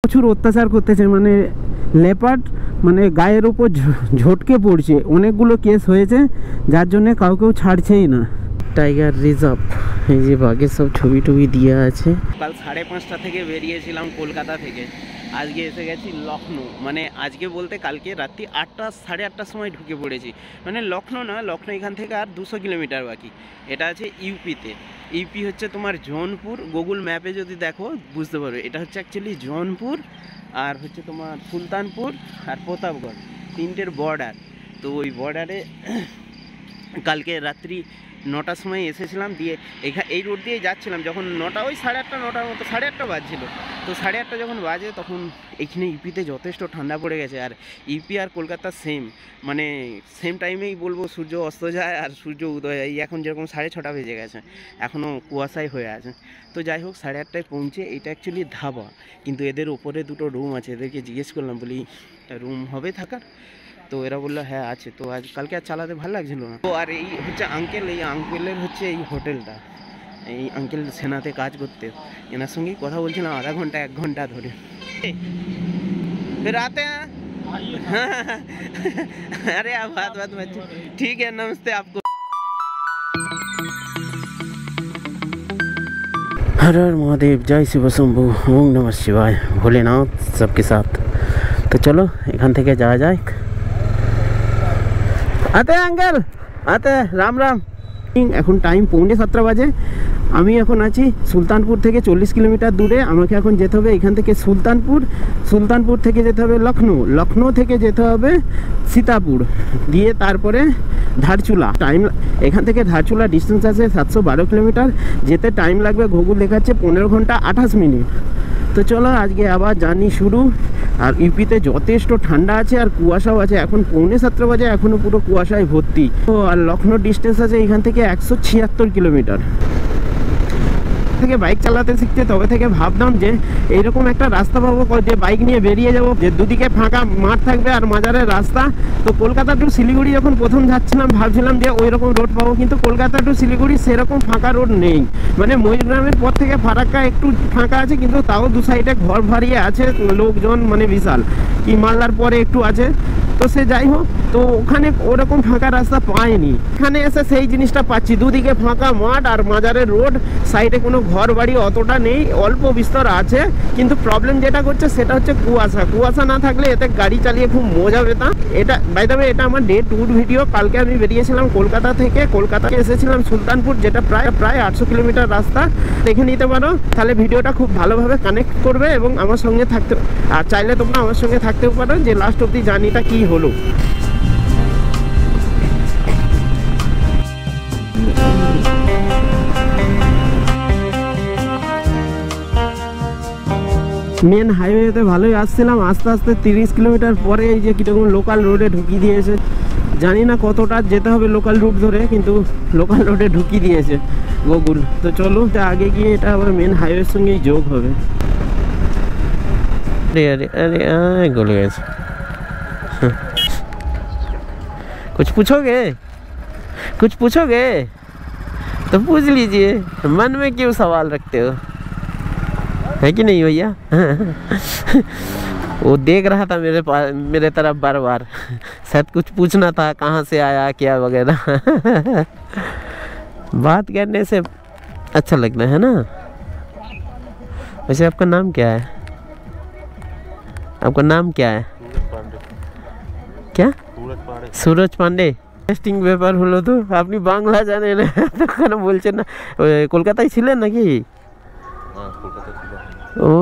প্রচুর অত্যাচার করতেছে, মানে লেপার্ড মানে গায়ের উপর ঝটকে পড়ছে। অনেকগুলো কেস হয়েছে, যার জন্য কাউকেও ছাড়ছেই না। টাইগার রিজার্ভ, এই যে বাঘের সব ছবি টবি দিয়ে আছে। কাল 5:30টা থেকে বেরিয়েছিলাম কলকাতা থেকে, আজকে এসে গেছি লখনৌ। মানে আজকে বলতে কালকে রাত্রি 8টা 8:30টার সময় ঢুকে পড়েছি। মানে লখনৌ না, লখনৌ এখান থেকে আর 200 কিলোমিটার বাকি। এটা আছে ইউপিতে। ইউপি হচ্ছে তোমার জৌনপুর। গুগল ম্যাপে যদি দেখো বুঝতে পারবে এটা হচ্ছে অ্যাকচুয়ালি জৌনপুর, আর হচ্ছে তোমার সুলতানপুর আর প্রতাপগড়, তিনটের বর্ডার। তো ওই বর্ডারে কালকে রাত্রি 9টার সময় এসেছিলাম, দিয়ে এই রোড দিয়ে যাচ্ছিলাম যখন 9টা ওই 8:30 9টার মতো, 8:30 বাজছিল। তো 8:30 যখন বাজে তখন এখানে ইউপিতে যথেষ্ট ঠান্ডা পড়ে গেছে। আর ইউপি আর কলকাতা সেম, মানে সেম টাইমেই বলবো সূর্য অস্ত যায় আর সূর্য উদয় হয়। এখন যেরকম 6:30 বেজে গেছে, এখনও কুয়াশাই হয়ে আছে। তো যাই হোক 8:30টায় পৌঁছে, এটা অ্যাকচুয়ালি ধাবা, কিন্তু এদের ওপরে 2টো রুম আছে। এদেরকে জিজ্ঞেস করলাম, বলি রুম হবে থাকার? তো এরা বললো হ্যাঁ আছে। তো আজ কালকে আর চালাতে ভালো লাগছিল না। তো আর এই হচ্ছে আঙ্কেল, এই আঙ্কেলের হচ্ছে এই হোটেলটা। এই আঙ্কেল সেনাতে কাজ করতে, এনার সঙ্গেই কথা বলছিলাম আধা ঘন্টা 1 ঘন্টা ধরে। রাতে अरे आप बात मत, ठीक है, नमस्ते आपको। हर हर महादेव, जय शिव शंभु, ओम नमः शिवाय, भोलेनाथ सबके साथ। तो चलो एखान থেকে যাওয়া যায়। आते अंकल आते, राम राम। এখন টাইম 6:45 বাজে। আমি এখন আছি সুলতানপুর থেকে 40 কিলোমিটার দূরে। আমাকে এখন যেতে হবে এখান থেকে সুলতানপুর থেকে যেতে হবে লখনৌ থেকে যেতে হবে সীতাপুর, দিয়ে তারপরে ধারচুলা। টাইম এখান থেকে ধারচুলা ডিস্টেন্স আছে 712 কিলোমিটার। যেতে টাইম লাগবে, গুগল দেখাচ্ছে 15 ঘন্টা 28 মিনিট। তো চলো আজকে আবার জার্নি শুরু। আর ইউপিতে যথেষ্ট ঠান্ডা আছে আর কুয়াশাও আছে। এখন 6:45 বাজে, এখনও পুরো কুয়াশায় ভর্তি। তো আর লখনৌ ডিস্টেন্স আছে এখান থেকে 176 কিলোমিটার। থেকে বাইক চালাতে শিখতে তবে থেকে ভাবতাম যে এইরকম একটা রাস্তা পাবো, যে বাইক নিয়ে বেরিয়ে যাবো, যে দুদিকে ফাঁকা মাঠ থাকবে আর মাঝারের রাস্তা। তো কলকাতা টু শিলিগুড়ি যখন প্রথম যাচ্ছিলাম ভাবছিলাম যে ওই রকম রোড পাবো, কিন্তু কলকাতা টু শিলিগুড়ি সেরকম ফাঁকা রোড নেই। মানে ময়ূরগ্রামের পর থেকে ফারাক্কা একটু ফাঁকা আছে, কিন্তু তাও দু সাইডে ঘর ভারিয়ে আছে, লোকজন মানে বিশাল। কি মালদার পরে একটু আছে। তো সে যাই হোক, তো ওখানে ওরকম ফাঁকা রাস্তা পাইনি। এখানে এসে সেই জিনিসটা পাচ্ছি, দুদিকে ফাঁকা মাঠ আর মাজারের রোড, সাইডে কোনো ঘর বাড়ি অতটা নেই, অল্প বিস্তর আছে। কিন্তু প্রবলেম যেটা করছে সেটা হচ্ছে কুয়াশা না থাকলে এতে গাড়ি চালিয়ে খুব মজা পেতাম। এটা বাই দ্য ওয়ে এটা আমার ডে ট্যুর ভিডিও। কালকে আমি বেরিয়েছিলাম কলকাতা থেকে, কলকাতাকে এসেছিলাম সুলতানপুর, যেটা প্রায় 800 কিলোমিটার রাস্তা। দেখে নিতে পারো, তাহলে ভিডিওটা খুব ভালোভাবে কানেক্ট করবে এবং আমার সঙ্গে থাকতে, আর চাইলে তোমরা আমার সঙ্গে থাকতেও পারো যে লাস্ট অব্দি জার্নিটা কী হলো। মেন হাইওয়েতে ভালোই আসছিলাম, আস্তে আস্তে 30 কিলোমিটার পরে এই যে কীরকম লোকাল রোডে ঢুকিয়ে দিয়েছে। জানি না কতটা যেতে হবে লোকাল রুট ধরে, কিন্তু লোকাল রোডে ঢুকিয়ে দিয়েছে গুগল। তো চলো আগে গিয়ে এটা আবার মেন হাইওয়ের সঙ্গেই যোগ হবে। अरे अरे अरे गल गए। कुछ पूछोगे तो पूछ लीजिए, मन में क्यों सवाल रखते हो, है कि नहीं भैया? वो देख रहा था मेरे तरफ बार बार, शायद कुछ पूछना था, कहाँ से आया क्या वगैरह। बात करने से अच्छा लगता है ना। वैसे आपका नाम क्या है? आपका नाम क्या है? क्या? सूरज पांडे। টেস্টিং ব্যাপার হলো। তো আপনি বাংলা জানেন তখন বলছেন না, কলকাতায় ছিলেন নাকি? ও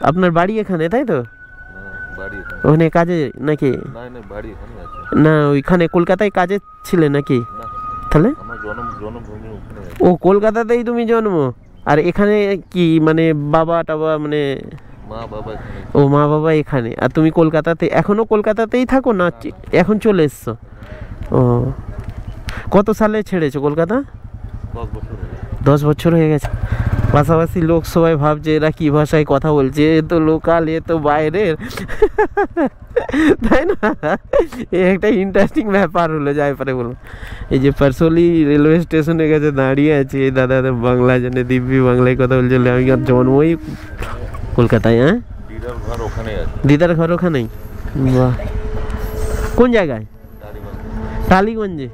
আপনার বাড়ি এখানে তাই তো? ওখানে কাজে নাকি? না ওইখানে কলকাতায় কাজে ছিলেন নাকি? তাহলে ও কলকাতাতেই তুমি জন্ম, আর এখানে কি মানে বাবা টাবা মানে ও মা বাবা এখানে, আর তুমি কলকাতাতে এখনো কলকাতাতেই থাকো না এখন চলে এসছো? ও কত সালে ছেড়েছো কলকাতা? 10 বছর হয়ে গেছে। পাশাপাশি লোক সবাই ভাবছে এরা কি ভাষায় কথা বলছে, এ তো লোকাল এ তো বাইরের, তাই না? একটা ইন্টারেস্টিং ব্যাপার হলো যায় পারে বলো। এই যে পারসোলি রেলওয়ে স্টেশনে গেছে দাঁড়িয়ে আছে এই দাদা বাংলা জানে, দিব্যি বাংলায় কথা বলছিল। আমি আর জন্মই কলকাতায়। হ্যাঁ দিদার ঘর ওখানেই? বাহ, কোন জায়গায়? টালিগঞ্জে।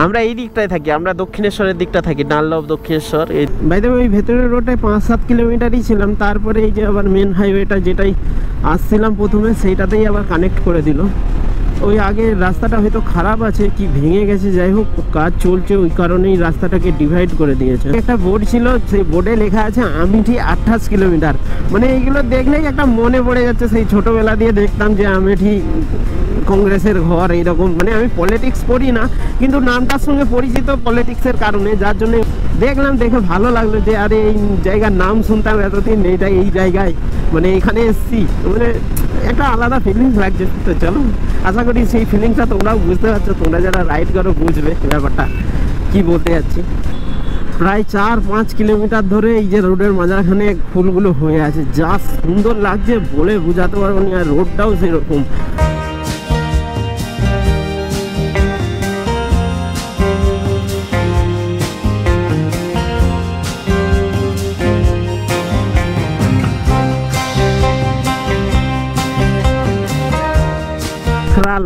আমরা এই দিকটায় থাকি, আমরা দক্ষিণেশ্বরের দিকটা থাকি, ডানলভ দক্ষিণেশ্বর। বাইরে ওই ভেতরের রোডটায় 5-7 কিলোমিটারই ছিলাম, তারপরে এই যে আবার মেন হাইওয়েটা যেটাই আসছিলাম প্রথমে সেইটাতেই আবার কানেক্ট করে দিল। ওই আগে রাস্তাটা হয়তো খারাপ আছে কি ভেঙে গেছে, যাই হোক কাজ চলছে ওই কারণেই রাস্তাটাকে ডিভাইড করে দিয়েছে। একটা বোর্ড ছিল, সেই বোর্ডে লেখা আছে আমেঠি 28 কিলোমিটার। মানে এইগুলো দেখলেই একটা মনে পড়ে যাচ্ছে সেই ছোটোবেলা দিয়ে দেখতাম যে আমেঠি কংগ্রেসের ঘর এইরকম। মানে আমি পলিটিক্স পড়ি না, কিন্তু নামটার সঙ্গে পরিচিত পলিটিক্সের কারণে, যার জন্য দেখলাম, দেখে ভালো লাগলো যে আরে এই জায়গার নাম শুনতাম এতদিন, এইটা এই জায়গায় মানে এখানে এসছি, মানে একটা আলাদা ফিলিংস লাগছে। তো চলো, আশা করি সেই ফিলিংসটা তোমরাও বুঝতে পারছো, তোমরা যারা রাইড করো বুঝবে ব্যাপারটা কি বলতে যাচ্ছি। প্রায় 4-5 কিলোমিটার ধরে এই যে রোডের মাঝখানে ফুলগুলো হয়ে আছে, যা সুন্দর লাগছে বলে বোঝাতে পারবো না। আর রোডটাও সেরকম।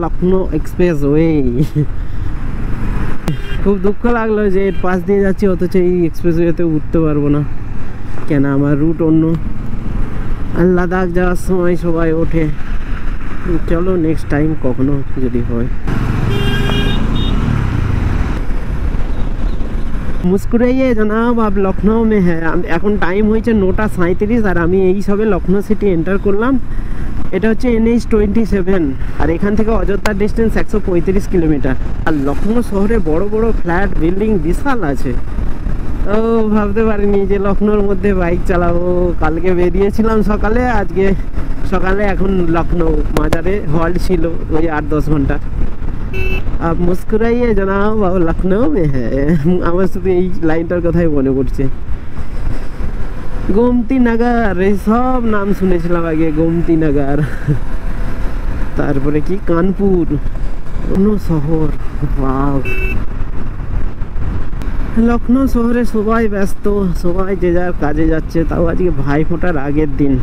লখনৌ এক্সপ্রেসওয়ে, খুব দুঃখ লাগলো যে এর পাশ দিয়ে যাচ্ছি অথচ এই এক্সপ্রেসওয়েতে উঠতে পারবো না। কেন, আমার রুট অন্য। আর লাদাখ যাওয়ার সময় সবাই ওঠে। চলো নেক্সট টাইম কখনো যদি হয়। মুস্কুরাইয়ে জানাব আপ লখনৌ মে হ্যাঁ। এখন টাইম হয়েছে 9:37 আর আমি এই সবে লখনৌ সিটি এন্টার করলাম। এটা হচ্ছে NH-27 আর এখান থেকে অযোধ্যার ডিস্টেন্স 135 কিলোমিটার। আর লখনৌ শহরে বড় বড় ফ্ল্যাট বিল্ডিং বিশাল আছে। ও ভাবতে পারিনি যে লখনৌর মধ্যে বাইক চালাবো। কালকে বেরিয়েছিলাম সকালে, আজকে সকালে এখন লখনৌ মাজারে হল্ট ছিল ওই 8-10 ঘন্টা। আপ মুস্কুরাইয়ে জানাব লখনৌ মে হ্যাঁ। আমার শুধু এই লাইনটার কথাই মনে পড়ছে। গোমতী নগর, এই সব নাম শুনেছিলাম আগে, গোমতী নগর। তারপরে কি কানপুর, অন্য শহর। লখনৌ শহরে সবাই ব্যস্ত, সবাই যে যার কাজে যাচ্ছে। তাও আজকে ভাইফোঁটার আগের দিন।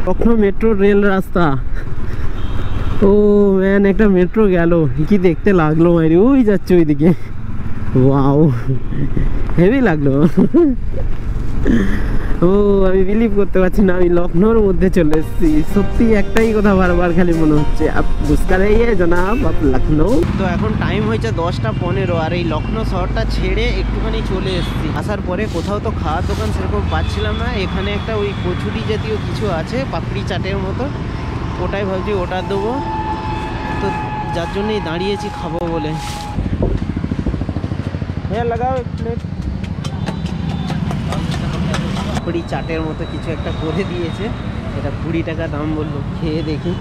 লখনৌ মেট্রো রেল রাস্তা। ও ম্যান, একটা মেট্রো গেল, কি দেখতে লাগলো মাইরি, ওই যাচ্ছে ওইদিকে। ওয়াও, হেভি লাগলো। ও আমি বিলিভ করতে পারছি না আমি লখনৌর মধ্যে চলে এসেছি। সত্যি একটাই কথা বারবার খালি মনে হচ্ছে, আপ মুস্কুরাইয়ে জনাব আপ লখনৌ। তো এখন টাইম হয়েছে 10:15 আর এই লখনৌ শহরটা ছেড়ে একটুখানি চলে এসেছি। আসার পরে কোথাও তো খাওয়ার দোকান সেরকম পাচ্ছিলাম না। এখানে একটা ওই কচুরি জাতীয় কিছু আছে, পাপড়ি চাটের মতো, ওটাই ভাবছি ওটা দেবো। তো যার জন্যই দাঁড়িয়েছি খাবো বলে। হ্যাঁ লাগাও এক প্লেট। পাপড়ি চাটের মতো কিছু একটা করে দিয়েছে, এটা 20 টাকা দাম বললো। খেয়ে দেখি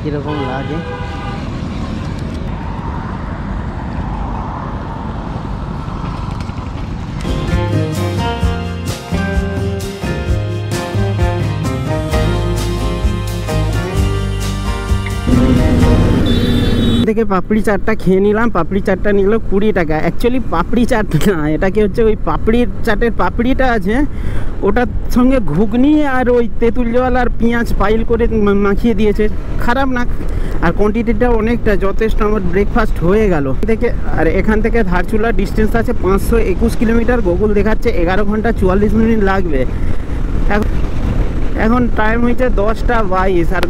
কীরকম লাগে। থেকে পাপড়ি চাটটা খেয়ে নিলাম। পাপড়ি চাটটা নিল 20 টাকা। অ্যাকচুয়ালি পাপড়ি চাট না, এটাকে হচ্ছে ওই পাপড়ির চাটের পাপড়িটা আছে ওটার সঙ্গে ঘুগনি আর ওই তেঁতুল জল আর পেঁয়াজ পাইল করে মাখিয়ে দিয়েছে। খারাপ না, আর কোয়ান্টিটিটা অনেকটা যথেষ্ট। আমার ব্রেকফাস্ট হয়ে গেল থেকে। আর এখান থেকে ধারচুলার ডিস্টেন্স আছে 521 কিলোমিটার। গুগল দেখাচ্ছে 11 ঘন্টা 44 মিনিট লাগবে। এখন টাইম হয়েছে 10:22 আর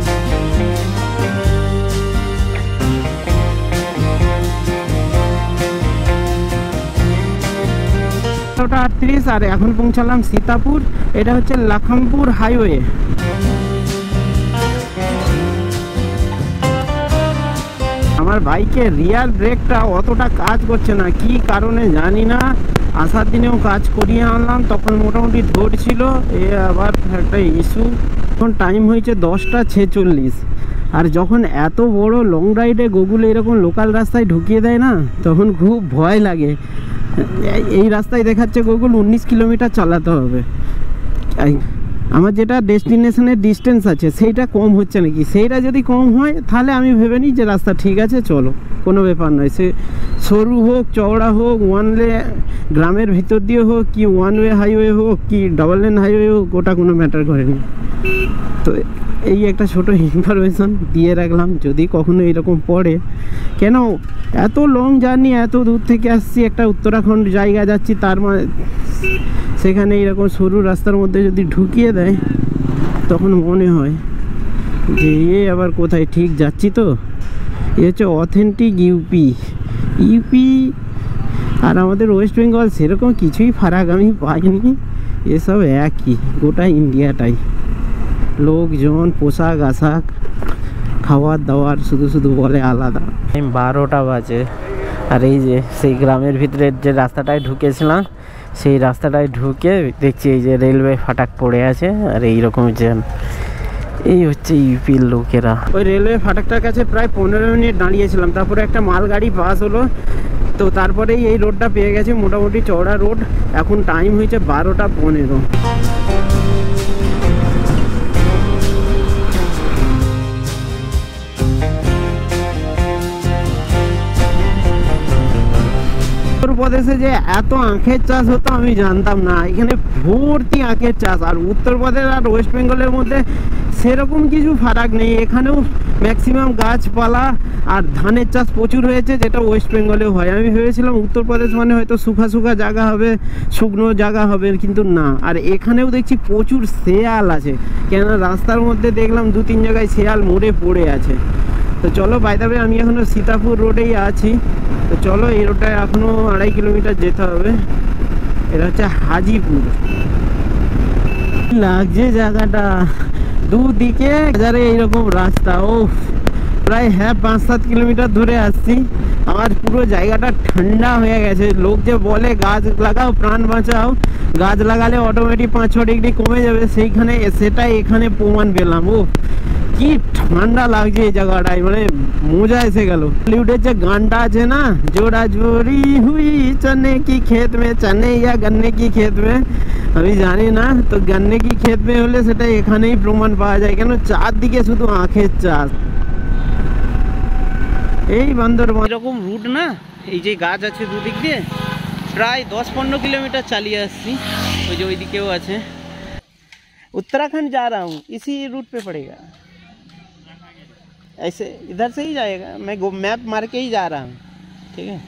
ওটা 38 আর এখন পৌঁছালাম সীতাপুর। এটা হচ্ছে লখনপুর হাইওয়ে। আমার বাইকের রিয়ার ব্রেকটা অতটা কাজ করছে না, কি কারণে জানি না। আসার দিনেও কাজ করিয়ে আনলাম, তখন মোটামুটি ধরছিল, এ আবার একটা ইস্যু। এখন টাইম হয়েছে 10:46 আর যখন এত বড় লং রাইডে গুগল এরকম লোকাল রাস্তায় ঢুকিয়ে দেয় না, তখন খুব ভয় লাগে। এই রাস্তায় দেখাচ্ছে গুগল 19 কিলোমিটার চালাতে হবে। আমার যেটা ডেস্টিনেশনের ডিস্টেন্স আছে সেইটা কম হচ্ছে নাকি, সেইটা যদি কম হয় তাহলে আমি ভেবে নিই যে রাস্তা ঠিক আছে, চলো কোনো ব্যাপার নয়। সে সরু হোক চওড়া হোক, ওয়ান লে গ্রামের ভিতর দিয়ে হোক কি ওয়ান ওয়ে হাইওয়ে হোক কি ডাবল লেন হাইওয়ে হোক, ওটা কোনো ম্যাটার করেনি। তো এই একটা ছোটো ইনফরমেশন দিয়ে রাখলাম, যদি কখনো এরকম পড়ে। কেন এত লং জার্নি, এত দূর থেকে আসছি, একটা উত্তরাখণ্ড জায়গা যাচ্ছি, তার মানে সেখানে এরকম সরু রাস্তার মধ্যে যদি ঢুকিয়ে দেয় তখন মনে হয় যে আবার কোথায় ঠিক যাচ্ছি। তো এ হচ্ছে অথেন্টিক ইউপি আর আমাদের ওয়েস্ট বেঙ্গল সেরকম কিছুই ফারাক আমি পাইনি, এসব একই, গোটা ইন্ডিয়াটাই। লোকজন, পোশাক আশাক, খাওয়ার দাওয়ার শুধু বলে আলাদা। 12টা বাজে, আর এই যে সেই গ্রামের ভিতরে যে রাস্তাটায় ঢুকেছিলাম, সেই রাস্তাটায় ঢুকে দেখছি এই যে রেলওয়ে ফাটাক পড়ে আছে, আর এইরকম জ্যাম। এই হচ্ছে ইউপির লোকেরা। ওই রেলওয়ে ফাটাকটার কাছে প্রায় 15 মিনিট দাঁড়িয়েছিলাম, তারপরে একটা মালগাড়ি পাস হলো, তো তারপরেই এই রোডটা পেয়ে গেছে, মোটামুটি চওড়া রোড। এখন টাইম হয়েছে 12টা 15। উত্তরপ্রদেশে যে এত আখের চাষ হতো আমি জানতাম না, এখানে ভর্তি আখের চাষ। আর উত্তরপ্রদেশ আর ওয়েস্ট বেঙ্গলের মধ্যে সেরকম কিছু ফারাক নেই, এখানেও ম্যাক্সিমাম গাছপালা আর ধানের চাষ প্রচুর হয়েছে, যেটা ওয়েস্ট বেঙ্গলেও হয়। আমি ভেবেছিলাম উত্তরপ্রদেশ মানে হয়তো শুখা জায়গা হবে, শুকনো জায়গা হবে, কিন্তু না। আর এখানেও দেখছি প্রচুর শেয়াল আছে, কেননা রাস্তার মধ্যে দেখলাম 2-3 জায়গায় শেয়াল মরে পড়ে আছে। তো চলো, বাই দ্য ওয়ে আমি এখনও সীতাপুর রোডেই আছি। তো চলো, এই রোডটায় এখনও 2.5 কিলোমিটার যেতে হবে। এটা হচ্ছে হাজিপুর। লাগছে জায়গাটা, দুদিকে বাজারে এইরকম রাস্তা। ও প্রায় 5-7 কিলোমিটার ধরে আসছি, আমার পুরো জায়গাটা ঠান্ডা হয়ে গেছে। লোক যে বলে গাছ লাগাও প্রাণ বাঁচাও, গাছ লাগালে অটোমেটিক 5-6 ডিগ্রি কমে যাবে, সেটাই এখানে প্রমাণ পেলাম। ও কি ঠান্ডা লাগছে এই জায়গাটায়, মানে মজা এসে গেল। বলিউডের যে গানটা আছে না, জোড়া জোড়ি হুই চনে কি খেত মে, চনে ইয়া গন্নে কি খেত মে আমি জানি না, তো গন্নে কি খেত মে হলে সেটা এখানেই প্রমাণ পাওয়া যায়। কেন চারদিকে শুধু আখের চাষ। এই বান্দরবান এরকম রুট না, এই যে গাছ আছে দুদিক দিয়ে, প্রায় 10-15 কিলোমিটার চালিয়ে আসছি। ওই যে ওইদিকেও আছে। उत्तराखंड जा रहा हूँ, इसी रूट पे पड़ेगा, ऐसे इधर से ही जाएगा। मैं मैप मार के ही जा रहा हूँ, ठीक है।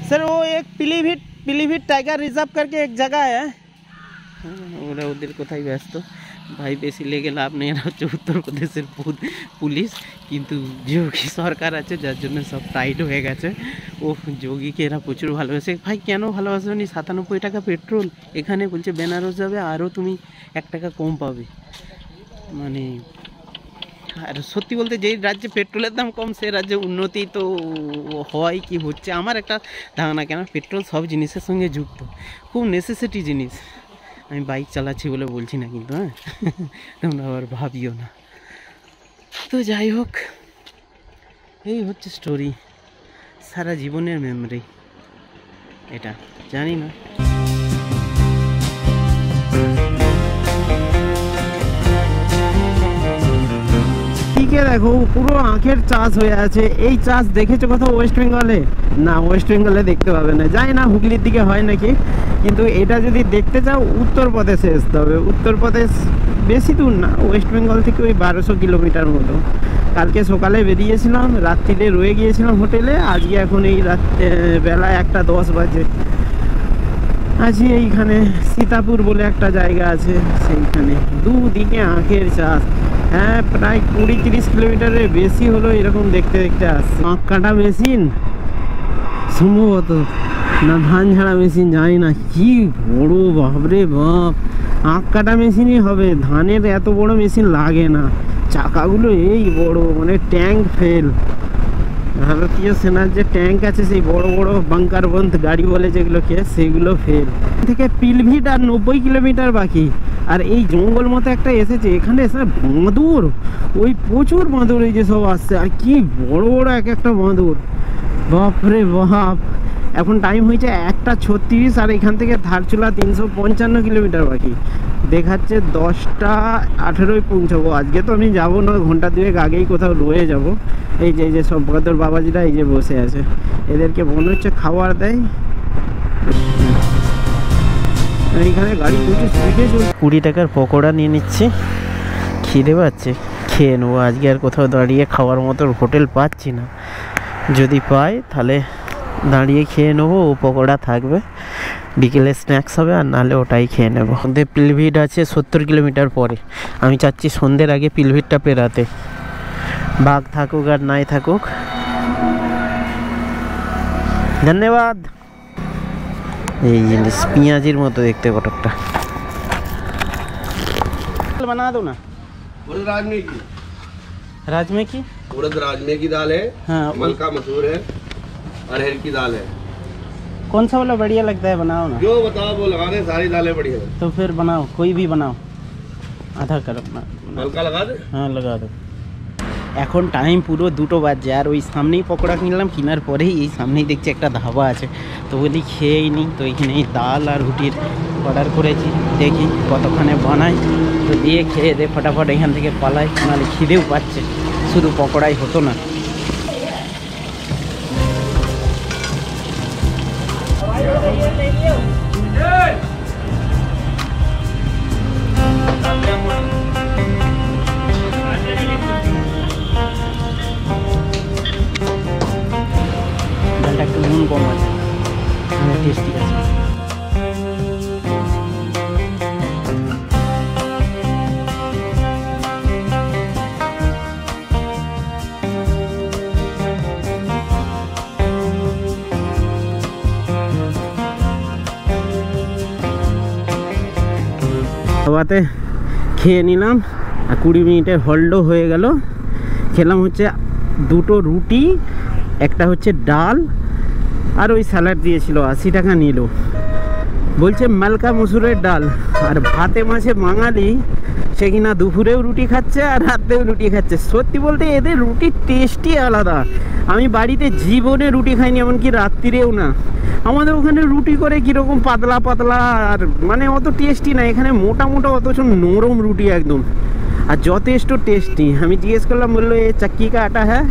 सर वो एक पीलीभीत टाइगर रिजर्व करके एक जगह है, ওরা ওদের কোথায় ব্যস্ত ভাই, বেশি লেগে লাভ নেই। এরা হচ্ছে উত্তরপ্রদেশের পুলিশ, কিন্তু যোগী সরকার আছে যার জন্য সব টাইট হয়ে গেছে। ও যোগীকে এরা প্রচুর ভালোবাসে। ভাই কেন ভালোবাসেনি? 97 টাকা পেট্রোল, এখানে বলছে বেনারস যাবে আরও তুমি 1 টাকা কম পাবে। মানে আর সত্যি বলতে যেই রাজ্যে পেট্রোলের দাম কম, সে রাজ্যে উন্নতি তো হয় কি হচ্ছে আমার একটা ধারণা। কেন পেট্রোল সব জিনিসের সঙ্গে যুক্ত, খুব নেসেসিটি জিনিস। আমি বাইক চালাচ্ছি বলে বলছি না কিন্তু, হ্যাঁ তোমরা আবার ভাবিও না। তো যাই হোক, এই হচ্ছে স্টোরি, সারা জীবনের মেমরি এটা, জানি না। দেখো পুরো আখের চাষ হয়ে আছে। এই চাষ দেখেছো কোথাও ওয়েস্ট বেঙ্গলে? না, ওয়েস্ট বেঙ্গলে দেখতে পাবে না। জানি না হুগলির দিকে হয় নাকি, কিন্তু এটা যদি দেখতে চাও উত্তরপ্রদেশে আসতে হবে। উত্তরপ্রদেশ বেশি দূর না, ওয়েস্ট বেঙ্গল থেকে ওই 1200 কিলোমিটার মতো। কালকে সকালে বেরিয়েছিলাম, রাত্রিরে রয়ে গিয়েছিলাম হোটেলে। আজকে এখন এই বেলা 1:10 বাজে আছি এইখানে। সীতাপুর বলে একটা জায়গা আছে, সেইখানে দুদিকে আখের চাষ। হ্যাঁ, প্রায় 20-30 কিলোমিটারের বেশি হলো এরকম দেখতে দেখতে আসছে। আখ কাটা মেশিন সম্ভবত, না ধান ঝাড়া মেশিন জানি না, কি বড় বাপরে বাপ। আখ কাটা মেশিনই হবে, ধানের এত বড় মেশিন লাগে না। চাকাগুলো এই বড়, মানে ট্যাঙ্ক ফেল। ভারতীয় সেনার যে ট্যাঙ্ক আছে, সেই বড় বড় বাংকার বন্ধ গাড়ি বলে যেগুলোকে, সেগুলো ফেল। থেকে পিলভিট আর 90 কিলোমিটার বাকি। আর এই জঙ্গল মতো একটা এসেছে, এখানে এসে বাঁদর, ওই প্রচুর বাঁদর এই যে সব আসছে। আর কি বড় বড় এক একটা বাঁদর, বাপরে বাপ। এখন টাইম হয়েছে 1:36 আর এখান থেকে ধারচুলা 355 কিলোমিটার বাকি দেখাচ্ছে। 10:18 পৌঁছাবো। আজকে তো আমি যাবো না, ঘন্টা দুয়েক আগেই কোথাও রয়ে যাব। এই যে সব ভদ্র বাবাজিরা এই যে বসে আছে, এদেরকে মনে হচ্ছে খাবার দেয়। এইখানে গাড়ি প্রচুর স্পিডে চলছে। 20 টাকার পকোড়া নিয়ে নিচ্ছি, খিদে পাচ্ছে, খেয়ে নেবো। আজকে আর কোথাও দাঁড়িয়ে খাওয়ার মতো হোটেল পাচ্ছি না, যদি পাই তাহলে দাঁড়িয়ে খেয়ে নেবো। ও পকোড়া থাকবে, বিকেলে স্ন্যাক্স হবে, আর নাহলে ওটাই খেয়ে নেবো। সন্ধ্যে পিলভিট আছে 70 কিলোমিটার পরে। আমি চাচ্ছি সন্ধ্যের আগে পিলভিটটা পেরাতে, বাঘ থাকুক আর নাই থাকুক। ধন্যবাদ। এই জিনিস পেঁয়াজির মতো দেখতে কটকটা। बना दो ना। उड़द राजमे की, राजमे की, उड़द राजमे की दाल है, हाँ। मलका मसूर है, अरहर की दाल है। कौन सा वाला बढ़िया लगता है, बनाओ ना। जो बताओ वो लगा दे, सारी दालें बढ़िया है। तो फिर बनाओ, कोई भी बनाओ, आधा कर अपना। मलका लगा दे। हाँ लगा दो। এখন টাইম পুরো 2টো বাজে, আর ওই সামনেই পকোড়া কিনলাম, কেনার পরেই এই সামনেই দেখছি একটা ধাবা আছে, তো বলি খেয়েই নিই। তো এখানে এই ডাল আর রুটির অর্ডার করেছি, দেখি কতক্ষণে বানাই, তো দিয়ে খেয়ে দে ফটাফট এখান থেকে পালাই, নাহলে খিদেও পাচ্ছে, শুধু পকোড়াই হতো না। ডালটা একটু নুন কম আছে, টেস্টি আছে। খাওয়াতে খেয়ে নিলাম, আর 20 মিনিটের হল্ডও হয়ে গেল। খেলাম হচ্ছে 2টো রুটি, একটা হচ্ছে ডাল, আর ওই স্যালাড দিয়েছিল, 80 টাকা নিল। বলছে মালকা মসুরের ডাল। আর ভাতে মাছে বাঙালি, সে কিনা দুপুরেও রুটি খাচ্ছে আর রাতেও রুটি খাচ্ছে। সত্যি বলতে এদের রুটির টেস্টই আলাদা। আমি বাড়িতে জীবনে রুটি খাইনি, এমনকি রাত্রিরেও না। আমাদের ওখানে রুটি করে কীরকম পাতলা পাতলা, আর মানে অত টেস্টি না। এখানে মোটা মোটা অথচ নরম রুটি একদম, আর যথেষ্ট টেস্টি। আমি জিজ্ঞেস করলাম, বললো এ চাক্কি কা আটা হ্যাঁ,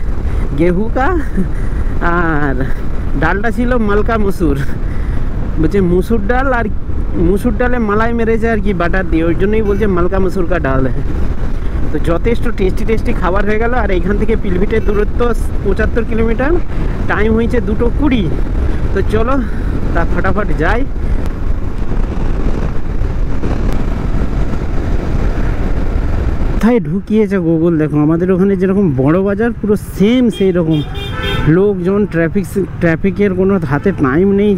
গেহু কা। আর ডালটা ছিল মালকা মসুর, বলছে মুসুর ডাল, আর মুসুর ডালে মালাই মেরেছে আর কি বাটার দিয়ে, ওই জন্যই বলছে মালকা মসুর কা ডাল। তো যথেষ্ট টেস্টি টেস্টি খাবার হয়ে গেল। আর এইখান থেকে পিলভিটের দূরত্ব 75 কিলোমিটার, টাইম হয়েছে 2:20। তো চলো তা ফটাফট যাই। কোথায় ঢুকিয়েছে গুগল দেখো। আমাদের ওখানে যেরকম বড় বাজার, পুরো সেম সেই রকম লোকজন, ট্রাফিকের কোনো হাতে টাইম নেই,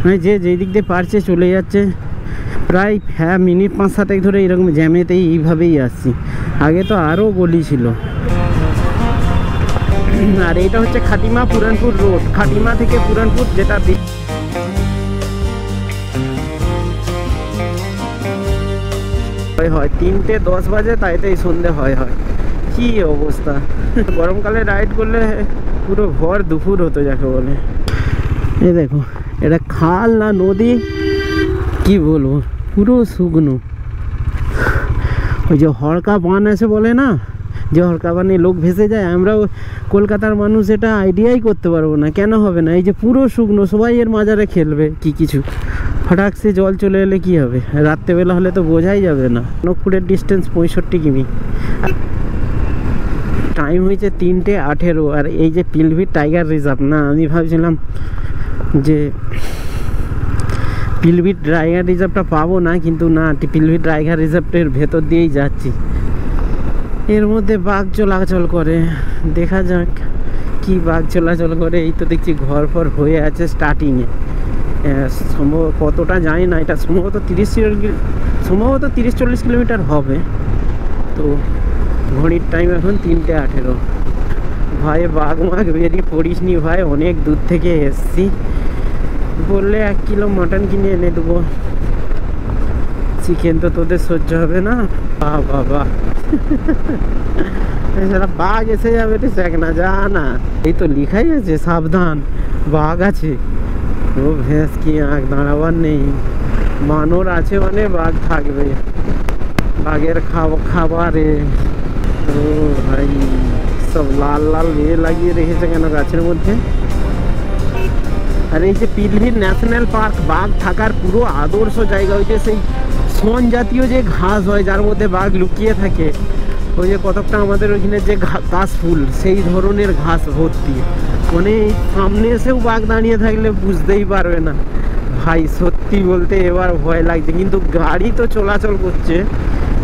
মানে যে যেই দিক দিয়ে পারছে চলে যাচ্ছে। প্রায় মিনিট 5-7 ধরে এরকম জ্যামেতেই এইভাবেই আসছি। আগে তো আরও গলি ছিল। আর এটা হচ্ছে খাটিমা পুরানপুর রোড, খাটিমা থেকে পুরানপুর, যেটা হয় 3:10 বাজে, তাইতেই সন্ধে হয়। কি অবস্থা! গরমকালে রাইড করলে পুরো ভর দুপুর হতো যাকে বলে। এই দেখো, এটা খাল না নদী কি বলবো, পুরো শুকনো। ওই যে হড়কা বান আছে বলে না, যে হড়কা বানে লোক ভেসে যায়, আমরাও কলকাতার মানুষ এটা আইডিয়াই করতে পারবো না, কেন হবে না। এই যে পুরো শুকনো, সবাই এর মাজারে খেলবে কি কিছু, হঠাৎ সে জল চলে এলে কি হবে। রাত্রেবেলা হলে তো বোঝাই যাবে না। নকপুরের ডিস্টেন্স 65 কিমি, টাইম হয়েছে 3:18। আর এই যে পিলভিট টাইগার রিজার্ভ না, আমি ভাবছিলাম যে পিলভিট টাইগার রিজার্ভটা পাবো না, কিন্তু না, পিলভিট টাইগার রিজার্ভের ভেতর দিয়েই যাচ্ছি। এর মধ্যে বাঘ চলাচল করে, দেখা যাক কি বাঘ চলাচল করে। এই তো দেখছি ঘর ফর হয়ে আছে স্টার্টিংয়ে, সম্ভব কতটা জানি না, এটা সম্ভবত 30-40 কিলোমিটার হবে। তো ঘড়ির টাইম এখন 3:18। ভাই বাঘ মাঘ বেরিয়ে পড়িস নি ভাই, অনেক দূর থেকে এসছি। বললে 1 কিলো মাটন কিনে এনে দেবো, চিকেন তো তোদের সহ্য হবে না। বাবা এছাড়া বাঘ এসে যাবে, রে দেখ না, যা না, এই তো লিখাই আছে সাবধান বাঘ আছে। ও ভেঁস কি আঁক দাঁড়াবার নেই, বানর আছে মানে বাঘ থাকবে, বাঘের খাবারে। ও ভাই সব লাল লাল লাগিয়ে রেখেছে কেন গাছের মধ্যে? আর এই যে পিলভিট ন্যাশনাল পার্ক বাঘ থাকার পুরো আদর্শ জায়গা, ওই যে সেই শন জাতীয় যে ঘাস হয় যার মধ্যে বাঘ লুকিয়ে থাকে, ওই যে কতকটা আমাদের ওইখানে যে কাশ ফুল সেই ধরনের ঘাস ভর্তি, মানে সামনে এসেও বাঘ দাঁড়িয়ে থাকলে বুঝতেই পারবে না। ভাই সত্যি বলতে এবার ভয় লাগছে, কিন্তু গাড়ি তো চলাচল করছে,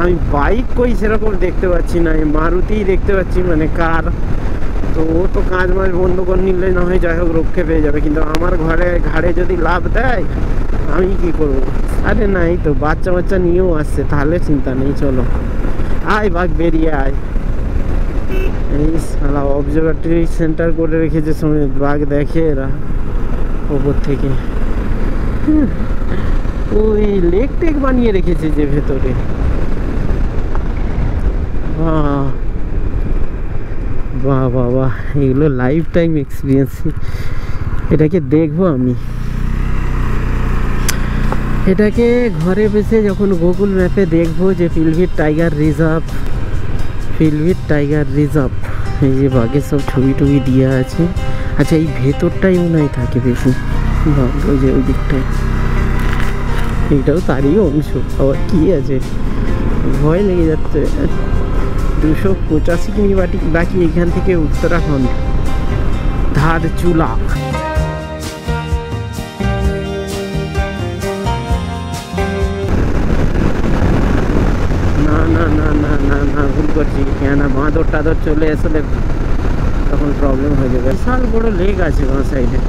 আমি বাইক কই সেরকম দেখতে পাচ্ছি না, মারুতিই দেখতে পাচ্ছি, মানে কার। তো ও তো কাজ মাছ বন্ধ করে নিলে না হয় যাই হোক রক্ষে পেয়ে যাবে, কিন্তু আমার ঘাড়ে যদি লাভ দেয় আমি কি করব? আরে না, এই তো বাচ্চা নিয়েও আসছে, তাহলে চিন্তা নেই। চলো আয় বাঘ, বেরিয়ে আয়। এই শালা অবজারভেটরি সেন্টার করে রেখেছে সময়, বাঘ দেখে এরা ওপর থেকে। ওই লেক টেক বানিয়ে রেখেছে যে ভেতরে। বাহ বাহ বাহ, এগুলো লাইফ টাইম এক্সপিরিয়েন্স। এটাকে দেখবো আমি, এটাকে ঘরে বসে যখন গুগল ম্যাপে দেখবো যে Pilibhit tiger reserve, Pilibhit tiger reserve, এই যে বাঘের সব ছবি টবি দিয়ে আছে। আচ্ছা এই ভেতরটাই মনে হয় থাকে বেশি বাঘ, ওই যে ওই দিকটায়, এইটাও তারই অংশ। আবার কি আছে, ভয় লেগে যাচ্ছে। 285 কিমি বাকি এখান থেকে উত্তরাখণ্ড, ধারচুলা। না না না না না না, ভুল করছি, কেন বাঁদর টাদর চলে আসলে তখন প্রবলেম হয়ে যাবে। বিশাল বড় লেক আছে বাঁ সাইডে,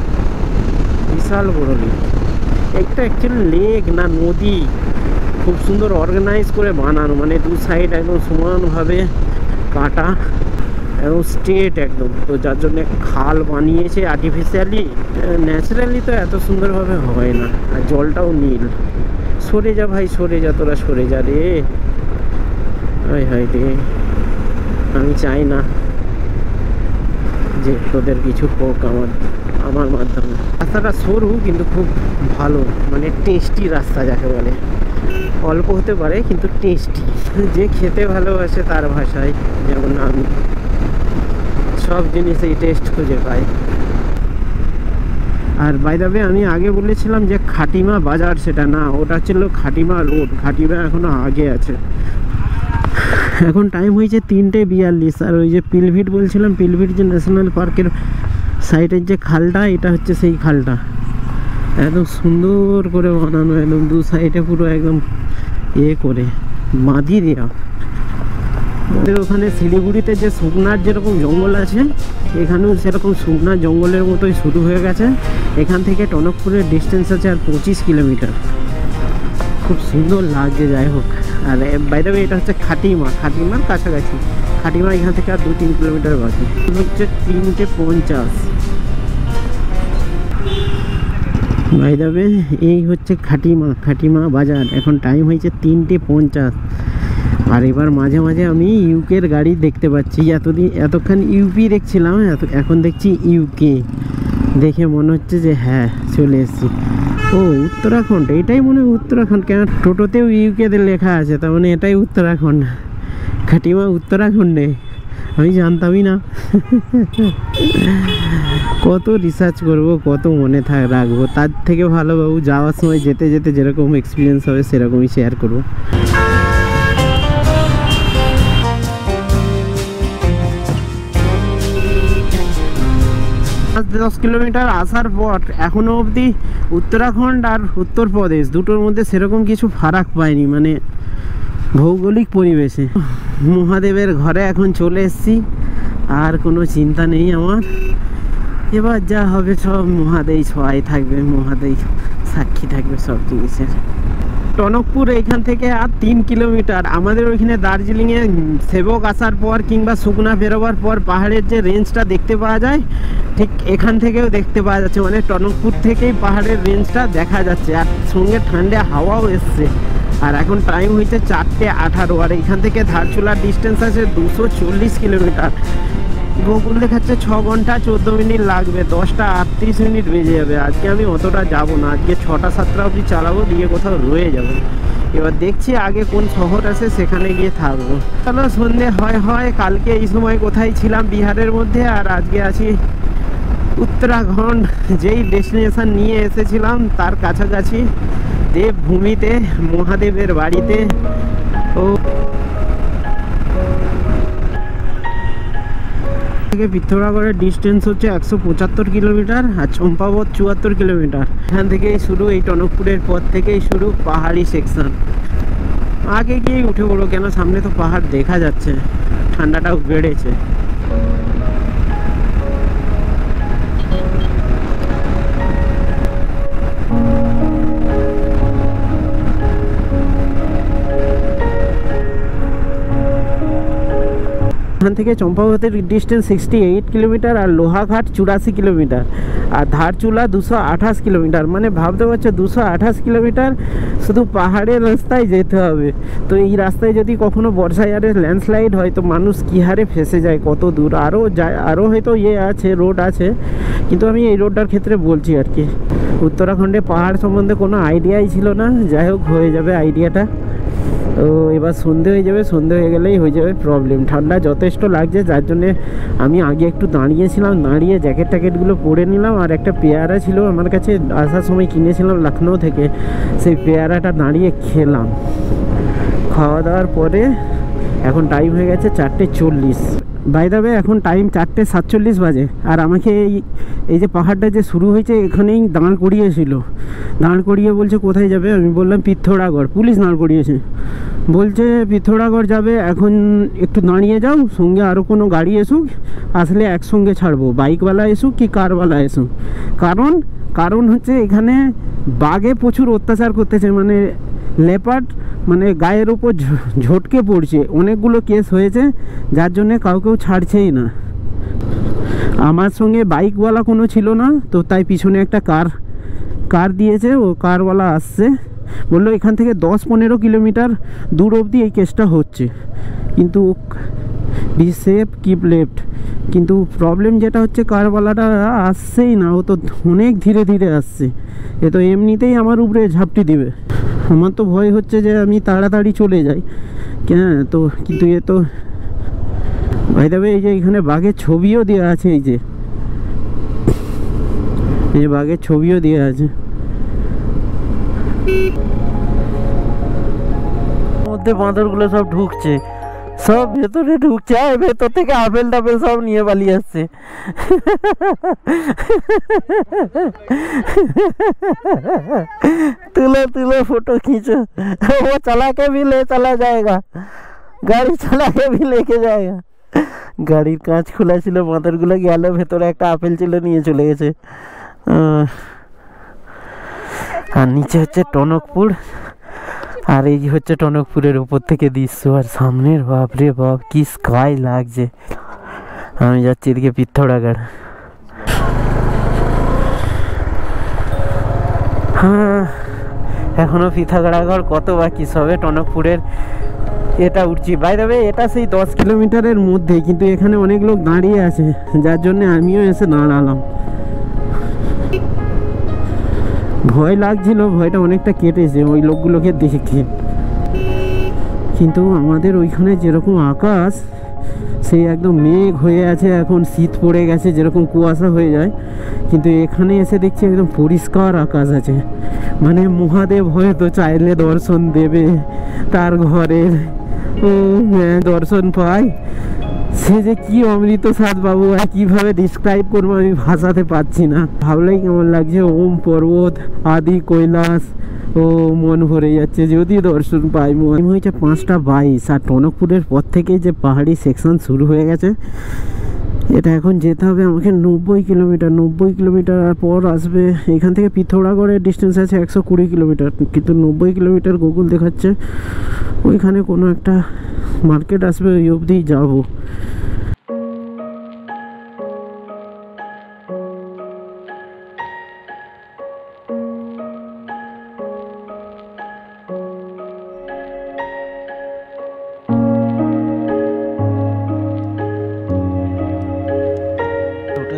বিশাল বড় লেক। একটা অ্যাকচুয়ালি লেক না নদী, খুব সুন্দর অর্গানাইজ করে বানানো, মানে দু সাইড একদম সমানভাবে কাটা এবং স্ট্রেট একদম, তো যার জন্য খাল বানিয়েছে আর্টিফিশিয়ালি। ন্যাচারালি তো এত সুন্দরভাবে হয় না, আর জলটাও নীল। সরে যা ভাই, সরে যা, তোরা সরে যা রে। হাই হাই রে, আমি চাই না যে তোদের কিছু হোক আমার মাধ্যমে। রাস্তাটা সরু কিন্তু খুব ভালো, মানে টেস্টি রাস্তা যাকে বলে। অল্প হতে পারে কিন্তু টেস্টি, যে খেতে ভালোবাসে তার ভাষায়, যেমন আমি সব জিনিসেই টেস্ট খুঁজে পাই। আর বাই দ্য ওয়ে আমি আগে বলেছিলাম যে খাটিমা বাজার, সেটা না, ওটা ছিল খাটিমা রোড। খাটিমা এখনো আগে আছে। এখন টাইম হয়েছে 3:42। আর ওই যে পিলভিট বলছিলাম, পিলভিট যে ন্যাশনাল পার্কের সাইডের যে খালটা, এটা হচ্ছে সেই খালটা, একদম সুন্দর করে বানানো, একদম দু সাইডে পুরো একদম করে বাঁধি দেওয়া। আমাদের ওখানে শিলিগুড়িতে যে শুকনার যেরকম জঙ্গল আছে, এখানেও সেরকম শুকনার জঙ্গলের মতোই শুরু হয়ে গেছে। এখান থেকে টনকপুরের ডিস্টেন্স আছে আর 25 কিলোমিটার। খুব সুন্দর লাগছে, যাই হোক। আর বাইরে এটা হচ্ছে খাটিমার কাছাকাছি। খাটিমা এখান থেকে আর 2-3 কিলোমিটার বাকি, হচ্ছে 3:50। বাই দ্য ওয়ে এই হচ্ছে খাটিমা বাজার। এখন টাইম হয়েছে 3:50। আর এবার মাঝে মাঝে আমি ইউকের গাড়ি দেখতে পাচ্ছি। এতক্ষণ ইউপি দেখছিলাম, এখন দেখছি ইউকে। দেখে মনে হচ্ছে যে হ্যাঁ চলে এসেছি। ও উত্তরাখণ্ড, এটাই মনে হয় উত্তরাখণ্ড, কেন টোটোতেও ইউকেতে লেখা আছে, তার মানে এটাই উত্তরাখণ্ড। খাটিমা উত্তরাখণ্ডে, আমি জানতামই না। কত রিসার্চ করব, কত মনে রাখবো, তার থেকে ভালো বাবু যাওয়ার সময় যেতে যেতে যেরকম এক্সপিরিয়েন্স হবে সেরকমই শেয়ার করবো। 10 কিলোমিটার আসার পর এখনো অবধি উত্তরাখণ্ড আর উত্তরপ্রদেশ দুটোর মধ্যে সেরকম কিছু ফারাক পাইনি, মানে ভৌগোলিক পরিবেশে। মহাদেবের ঘরে এখন চলে এসেছি, আর কোনো চিন্তা নেই আমার। এবার যা হবে সব মহাদেব সহায় থাকবে, মহাদেব সাক্ষী থাকবে সব জিনিসের। টনকপুর এখান থেকে আর 3 কিলোমিটার। আমাদের ওইখানে দার্জিলিংয়ে সেবক আসার পর কিংবা শুকনা বেরোবার পর পাহাড়ের যে রেঞ্জটা দেখতে পাওয়া যায়, ঠিক এখান থেকেও দেখতে পাওয়া যাচ্ছে, মানে টনকপুর থেকেই পাহাড়ের রেঞ্জটা দেখা যাচ্ছে। আর সঙ্গে ঠান্ডা হাওয়াও এসছে। আর এখন টাইম হয়েছে 4:18। আর এখান থেকে ধারচুলার ডিস্টেন্স আছে 240 কিলোমিটার। গুগল দেখাচ্ছে 6 ঘন্টা 14 মিনিট লাগবে, 10টা 38 মিনিট বেজে যাবে। আজকে আমি অতটা যাব না, আজকে 6টা 7টা অবধি চালাবো, দিয়ে কোথাও রয়ে যাবো। এবার দেখছি আগে কোন শহর আছে সেখানে গিয়ে থাকবো। চলো সন্ধে হয় কালকে এই সময় কোথায় ছিলাম বিহারের মধ্যে, আর আজকে আছি উত্তরাখণ্ড। যেই ডেস্টিনেশন নিয়ে এসেছিলাম তার কাছাকাছি দেবভূমিতে, মহাদেবের বাড়িতে। ও থেকে পিথোরাগড়ের ডিস্টেন্স হচ্ছে 175 কিলোমিটার, আর চম্পাবত 74 কিলোমিটার। এখান থেকেই শুরু, এই টনকপুরের পর থেকেই শুরু পাহাড়ি সেকশন। আগে গিয়ে উঠে পড়ো, কেন সামনে তো পাহাড় দেখা যাচ্ছে, ঠান্ডাটাও বেড়েছে। এখান থেকে চম্পাবতের ডিস্টেন্স 68 কিলোমিটার, আর লোহাঘাট 84 কিলোমিটার, আর ধারচুলা 228 কিলোমিটার। মানে ভাবতে পারছো 228 কিলোমিটার শুধু পাহাড়ের রাস্তায় যেতে হবে। তো এই রাস্তায় যদি কখনো বর্ষায় আরে ল্যান্ডস্লাইড হয় তো মানুষ কী হারে ফেসে যায়, কত দূর আরও যায়। আরও হয়তো আছে, রোড আছে, কিন্তু আমি এই রোডটার ক্ষেত্রে বলছি আর কি। উত্তরাখণ্ডে পাহাড় সম্বন্ধে কোনো আইডিয়াই ছিল না, যাই হোক হয়ে যাবে আইডিয়াটা। তো এবার সন্ধে হয়ে যাবে, সন্ধে হয়ে গেলেই হয়ে যাবে প্রবলেম। ঠান্ডা যথেষ্ট লাগছে, যার জন্যে আমি আগে একটু দাঁড়িয়েছিলাম, দাঁড়িয়ে জ্যাকেট ট্যাকেটগুলো পরে নিলাম। আর একটা পেয়ারা ছিল আমার কাছে, আসার সময় কিনেছিলাম লখনৌ থেকে, সেই পেয়ারাটা দাঁড়িয়ে খেলাম। খাওয়া দাওয়ার পরে এখন টাইম হয়ে গেছে 4:40। বাই দ্য ওয়ে এখন টাইম 4:47 বাজে। আর আমাকে এই যে পাহাড়টা যে শুরু হয়েছে এখানেই দাঁড় করিয়েছিল, দাঁড় করিয়ে বলছে কোথায় যাবে, আমি বললাম পিথোরাগড়। পুলিশ দাঁড় করিয়েছে, বলছে পিথোরাগড় যাবে, এখন একটু দাঁড়িয়ে যাও, সঙ্গে আরও কোনো গাড়ি এসুক, আসলে একসঙ্গে ছাড়বো, বাইকওয়ালা এসুক কি কারওয়ালা এসুক। কারণ হচ্ছে এখানে বাঘে প্রচুর অত্যাচার করতেছে, মানে লেপার্ড মানে গায়ের ওপর ঝটকে পড়ছে, অনেকগুলো কেস হয়েছে, যার জন্যে কাউকেও ছাড়ছেই না। আমার সঙ্গে বাইকওয়ালা কোনো ছিল না, তো তাই পিছনে একটা কার দিয়েছে, ও কারওয়ালা আসছে, বললো এখান থেকে 10-15 কিলোমিটার দূর অবধি এই কেসটা হচ্ছে, কিন্তু বি সেফ কিপ লেফট। কিন্তু প্রবলেম যেটা হচ্ছে কারওয়ালাটা আসছেই না, ও তো অনেক ধীরে ধীরে আসছে, এ তো এমনিতেই আমার উপরে ঝাপটি দিবে। আমার তো ভয় হচ্ছে যে আমি তাড়াতাড়ি চলে যাই, হ্যাঁ। তো কিন্তু এ তো ভাই দেবে, এই যে এখানে বাঘের ছবিও দেওয়া আছে, এই যে বাঘের ছবিও দেওয়া আছে। মধ্যে বাঁদরগুলো সব ঢুকছে, সব ভেতরে ঢুকছে, আর ভেতর থেকে আপেল টাপেল সব নিয়ে পালিয়ে আসছে। তুলো फोटो खींचो, वो चला के भी ले चला जाएगा, গাড়ি চলা के भी लेके जाएगा। গাড়ির কাঁচ খোলা ছিল, বাঁদরগুলো গেল, ভেতরে একটা আপেল ছিল, নিয়ে চলে গেছে। আর নিচে হচ্ছে টনকপুর, আর এই হচ্ছে টনকপুরের উপর থেকে দৃশ্য, আর সামনের বাপরে বাপ কি স্কাই লাগছে। আমি যাচ্ছি এদিকে পিথোরাগড়। হ্যাঁ, এখনো পিথোরাগড় কত বাকি, সবে টনকপুরের এটা উঠছি। বাই দ্য ওয়ে এটা সেই 10 কিলোমিটারের মধ্যে, কিন্তু এখানে অনেক লোক দাঁড়িয়ে আছে, যার জন্য আমিও এসে দাঁড়ালাম। ভয় লাগছিল, ভয়টা অনেকটা কেটেছে ওই লোকগুলোকে দেখে। কিন্তু আমাদের ওইখানে যেরকম আকাশ, সেই একদম মেঘ হয়ে আছে, এখন শীত পড়ে গেছে, যেরকম কুয়াশা হয়ে যায়, কিন্তু এখানে এসে দেখছি একদম পরিষ্কার আকাশ আছে। মানে মহাদেব হয়তো চাইলে দর্শন দেবে তার ঘরের, দর্শন পাই। সে যে কি অমৃত স্বাদ বাবু, আর কীভাবে ডিসক্রাইব করবো আমি ভাষাতে পারছি না। ভাবলেই কেমন লাগছে, ওম পর্বত আদি কৈলাস, ও মন ভরে যাচ্ছে যদি দর্শন পাই। মনে হয়েছে 5:22, আর টনকপুরের পর থেকেই যে পাহাড়ি সেকশন শুরু হয়ে গেছে। এটা এখন যেতে হবে আমাকে 90 কিলোমিটার। 90 কিলোমিটার পর আসবে, এখান থেকে পিথোরাগড়ের ডিস্টেন্স আছে 120 কিলোমিটার, কিন্তু 90 কিলোমিটার গুগল দেখাচ্ছে। ওইখানে কোনো একটা মার্কেট আসবে, ওই অবধি যাবো।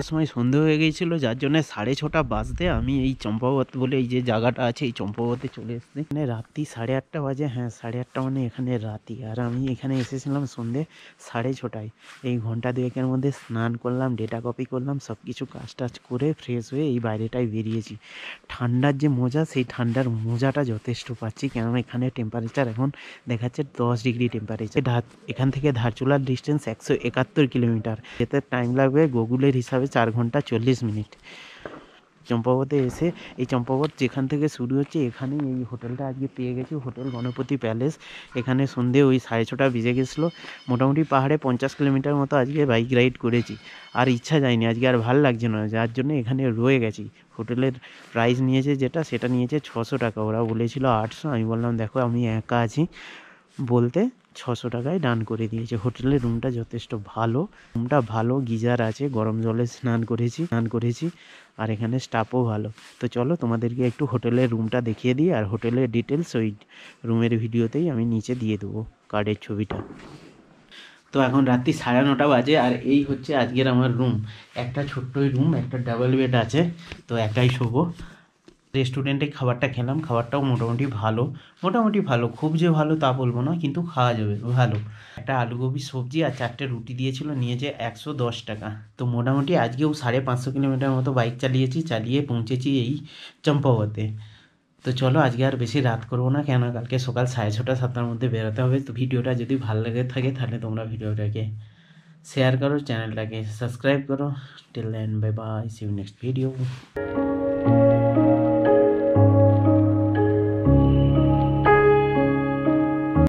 সময় সন্ধে হয়ে গিয়েছিল, যার জন্য 6:30 বাজতে আমি এই চম্পাবত বলে এই যে জায়গাটা আছে এই চম্পাবতে চলে এসেছি। এখানে রাত্রি 8:30 বাজে, হ্যাঁ 8:30 মানে এখানে রাতি। আর আমি এখানে এসেছিলাম সন্ধে 6:30টায়। এই ঘন্টা দুয়েকের মধ্যে স্নান করলাম, ডেটা কপি করলাম, সব কিছু কাজ টাজ করে ফ্রেশ হয়ে এই বাইরেটায় বেরিয়েছি। ঠান্ডার যে মজা, সেই ঠান্ডার মজাটা যথেষ্ট পাচ্ছি, কেননা এখানে টেম্পারেচার এখন দেখাচ্ছে 10 ডিগ্রি টেম্পারেচার। এখান থেকে ধারচুলার ডিস্টেন্স 171 কিলোমিটার। যেতে টাইম লাগবে গুগলের হিসাবে 4 ঘন্টা 40 মিনিট। চম্পাবতে এসে এই চম্পাবত যেখান থেকে শুরু হচ্ছে, এখানেই এই হোটেলটা আজকে পেয়ে গেছি, হোটেল গণপতি প্যালেস। এখানে সন্ধে ওই 6:30 বেজে গেছিলো। মোটামুটি পাহাড়ে 50 কিলোমিটার মতো আজকে বাইক রাইড করেছি। আর ইচ্ছা যায়নি আজকে, আর ভাল লাগছে না, যার জন্য এখানে রয়ে গেছি। হোটেলের প্রাইস নিয়েছে যেটা, সেটা নিয়েছে 600 টাকা। ওরা বলেছিল 800, আমি বললাম দেখো আমি একা আছি বলতে 600 টাকায় ডান করে দিয়েছে। হোটেলের রুমটা যথেষ্ট ভালো, রুমটা ভালো, গিজার আছে, গরম জলে স্নান করেছি আর এখানে স্টাফও ভালো। তো চলো তোমাদেরকে একটু হোটেলের রুমটা দেখিয়ে দিই, আর হোটেলের ডিটেলস ওই রুমের ভিডিওতেই আমি নিচে দিয়ে দেবো কার্ডের ছবিটা। তো এখন রাত্রি 9:30 বাজে, আর এই হচ্ছে আজকের আমার রুম। একটা ছোট্টই রুম, একটা ডাবল বেড আছে, তো একাই শোবো। রেস্টুরেন্টে খাবারটা খেলাম, খাবারটাও মোটামুটি ভালো, খুব যে ভালো তা বলবো না, কিন্তু খাওয়া যাবে ভালো। একটা আলুগোবি সবজি আর 4টে রুটি দিয়েছিল, নিয়েছে 110 টাকা। তো মোটামুটি আজকেও 550 কিলোমিটার মতো বাইক চালিয়ে পৌঁছেছি এই চম্পাবতে। তো চলো আজকে আর বেশি রাত করবো না, কেন কালকে সকাল 6:30 7টার মধ্যে বেরোতে হবে। তো ভিডিওটা যদি ভালো লেগে থাকে তাহলে তোমরা ভিডিওটাকে শেয়ার করো, চ্যানেলটাকে সাবস্ক্রাইব করো। Till then bye bye, see you next video.